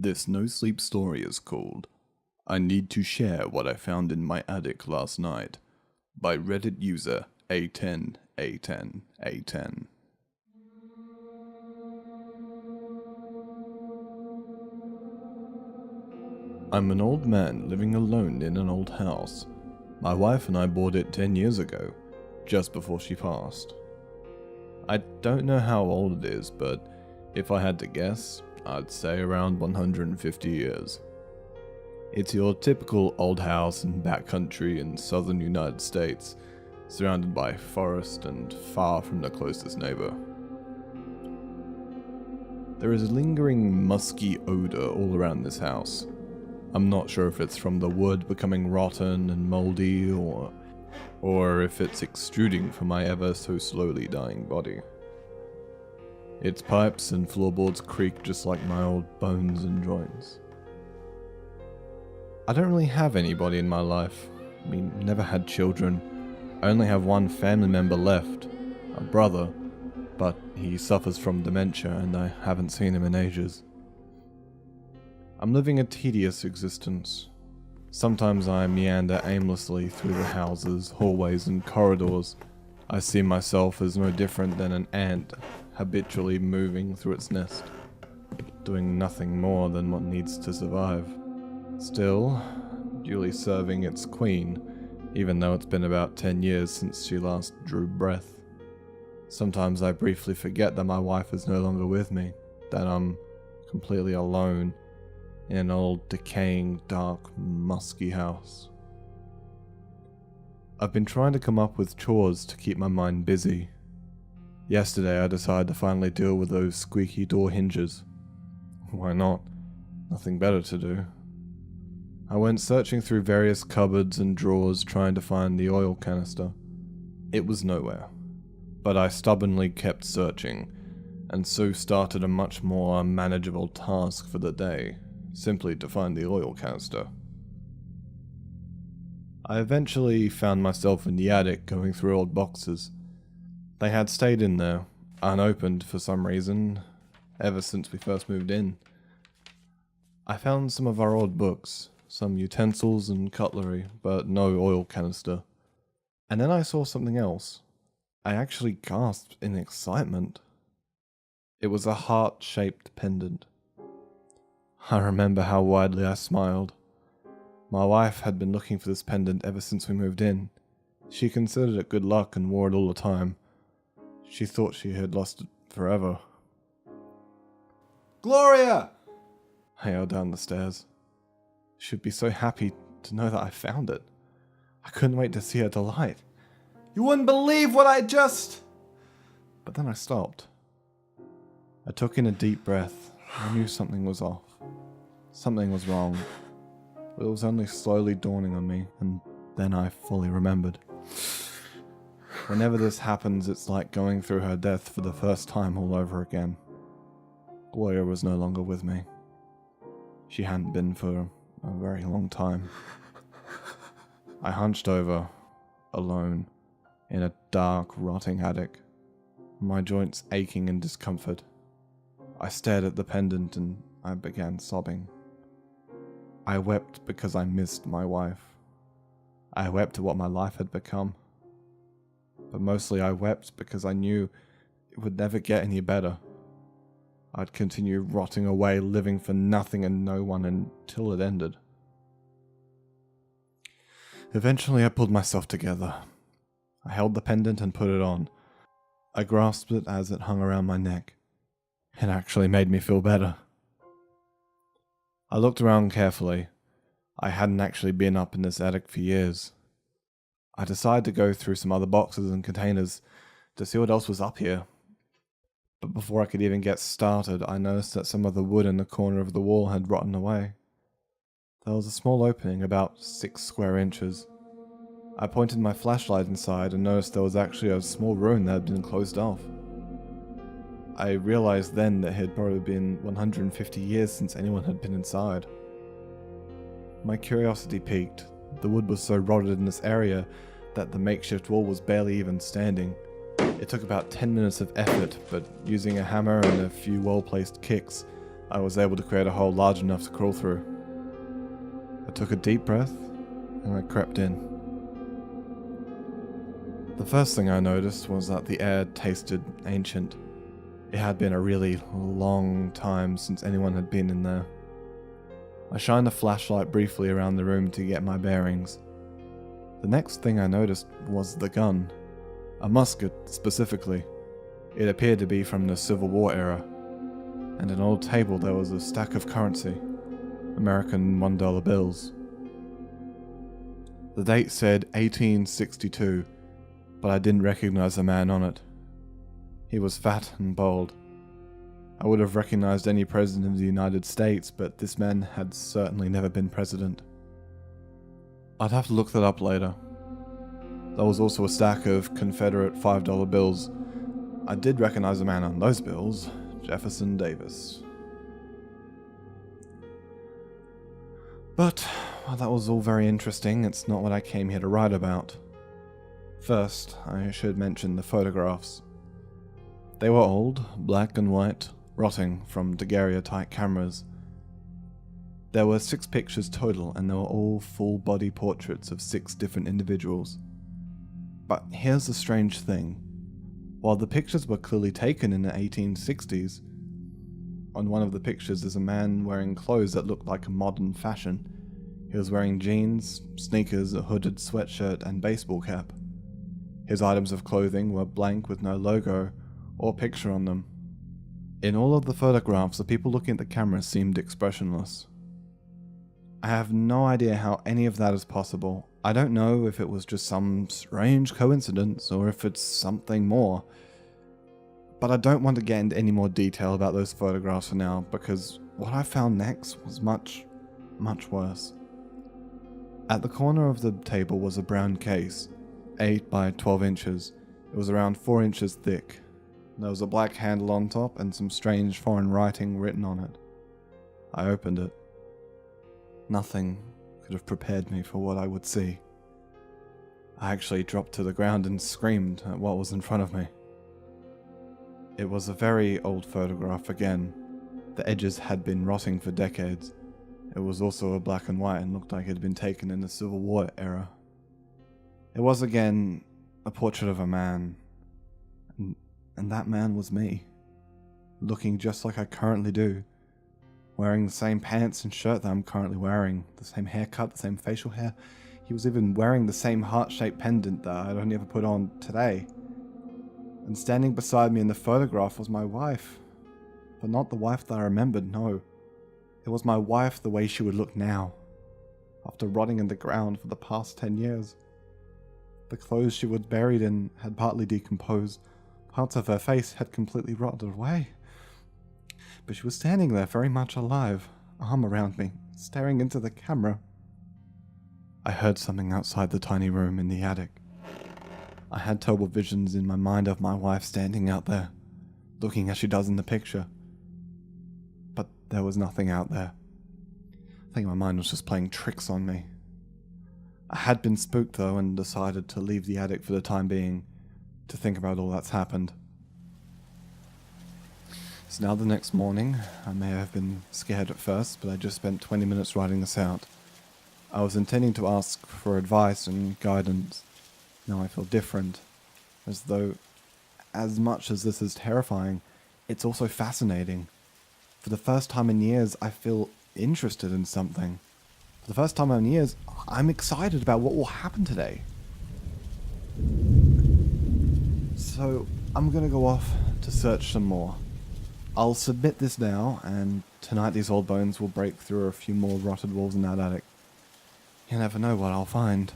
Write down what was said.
This no-sleep story is called I Need to Share What I Found in My Attic Last Night by Reddit user A10A10A10. I'm an old man living alone in an old house. My wife and I bought it 10 years ago, just before she passed. I don't know how old it is, but if I had to guess, I'd say around 150 years. It's your typical old house in backcountry in southern United States, surrounded by forest and far from the closest neighbor. There is a lingering musky odor all around this house. I'm not sure if it's from the wood becoming rotten and moldy or if it's extruding from my ever so slowly dying body. Its pipes and floorboards creak just like my old bones and joints. I don't really have anybody in my life. I mean, never had children. I only have one family member left, a brother, but he suffers from dementia and I haven't seen him in ages. I'm living a tedious existence. Sometimes I meander aimlessly through the houses, hallways and corridors. I see myself as no different than an ant habitually moving through its nest, doing nothing more than what needs to survive. Still, duly serving its queen, even though it's been about 10 years since she last drew breath. Sometimes I briefly forget that my wife is no longer with me, that I'm completely alone in an old, decaying, dark, musky house. I've been trying to come up with chores to keep my mind busy. Yesterday I decided to finally deal with those squeaky door hinges. Why not? Nothing better to do. I went searching through various cupboards and drawers trying to find the oil canister. It was nowhere, but I stubbornly kept searching, and so started a much more manageable task for the day, simply to find the oil canister. I eventually found myself in the attic going through old boxes. They had stayed in there, unopened for some reason, ever since we first moved in. I found some of our old books, some utensils and cutlery, but no oil canister. And then I saw something else. I actually gasped in excitement. It was a heart-shaped pendant. I remember how widely I smiled. My wife had been looking for this pendant ever since we moved in. She considered it good luck and wore it all the time. She thought she had lost it forever. "Gloria!" I yelled down the stairs. She'd be so happy to know that I found it. I couldn't wait to see her delight. "You wouldn't believe what I just..." But then I stopped. I took in a deep breath. I knew something was off. Something was wrong. But it was only slowly dawning on me, and then I fully remembered. Whenever this happens, it's like going through her death for the first time all over again. Gloria was no longer with me. She hadn't been for a very long time. I hunched over, alone, in a dark, rotting attic, my joints aching in discomfort. I stared at the pendant and I began sobbing. I wept because I missed my wife. I wept at what my life had become. But mostly I wept because I knew it would never get any better. I'd continue rotting away, living for nothing and no one until it ended. Eventually I pulled myself together. I held the pendant and put it on. I grasped it as it hung around my neck. It actually made me feel better. I looked around carefully. I hadn't actually been up in this attic for years. I decided to go through some other boxes and containers to see what else was up here. But before I could even get started, I noticed that some of the wood in the corner of the wall had rotten away. There was a small opening about 6 square inches. I pointed my flashlight inside and noticed there was actually a small room that had been closed off. I realized then that it had probably been 150 years since anyone had been inside. My curiosity piqued. The wood was so rotted in this area that the makeshift wall was barely even standing. It took about 10 minutes of effort, but using a hammer and a few well-placed kicks, I was able to create a hole large enough to crawl through. I took a deep breath and I crept in. The first thing I noticed was that the air tasted ancient. It had been a really long time since anyone had been in there. I shined a flashlight briefly around the room to get my bearings. The next thing I noticed was the gun. A musket, specifically. It appeared to be from the Civil War era. And an old table there was a stack of currency. American $1 bills. The date said 1862, but I didn't recognize the man on it. He was fat and bald. I would have recognized any president of the United States, but this man had certainly never been president. I'd have to look that up later. There was also a stack of Confederate $5 bills. I did recognize the man on those bills, Jefferson Davis. But, while that was all very interesting, it's not what I came here to write about. First, I should mention the photographs. They were old, black and white, rotting from daguerreotype cameras. There were 6 pictures total, and they were all full-body portraits of 6 different individuals. But here's the strange thing. While the pictures were clearly taken in the 1860s, on one of the pictures is a man wearing clothes that looked like a modern fashion. He was wearing jeans, sneakers, a hooded sweatshirt, and baseball cap. His items of clothing were blank with no logo or picture on them. In all of the photographs, the people looking at the camera seemed expressionless. I have no idea how any of that is possible. I don't know if it was just some strange coincidence or if it's something more. But I don't want to get into any more detail about those photographs for now, because what I found next was much, much worse. At the corner of the table was a brown case, 8 by 12 inches. It was around 4 inches thick. There was a black handle on top and some strange foreign writing written on it. I opened it. Nothing could have prepared me for what I would see. I actually dropped to the ground and screamed at what was in front of me. It was a very old photograph again. The edges had been rotting for decades. It was also a black and white and looked like it had been taken in the Civil War era. It was again a portrait of a man. And that man was me. Looking just like I currently do. Wearing the same pants and shirt that I'm currently wearing. The same haircut, the same facial hair. He was even wearing the same heart-shaped pendant that I'd only ever put on today. And standing beside me in the photograph was my wife. But not the wife that I remembered, no. It was my wife the way she would look now. After rotting in the ground for the past 10 years. The clothes she was buried in had partly decomposed. Parts of her face had completely rotted away. But she was standing there very much alive, arm around me, staring into the camera. I heard something outside the tiny room in the attic. I had terrible visions in my mind of my wife standing out there, looking as she does in the picture. But there was nothing out there. I think my mind was just playing tricks on me. I had been spooked though and decided to leave the attic for the time being, to think about all that's happened. So now the next morning, I may have been scared at first, but I just spent 20 minutes writing this out. I was intending to ask for advice and guidance. Now I feel different, as though, as much as this is terrifying, it's also fascinating. For the first time in years, I feel interested in something. For the first time in years, I'm excited about what will happen today. So, I'm gonna go off to search some more. I'll submit this now, and tonight these old bones will break through a few more rotted walls in that attic. You never know what I'll find.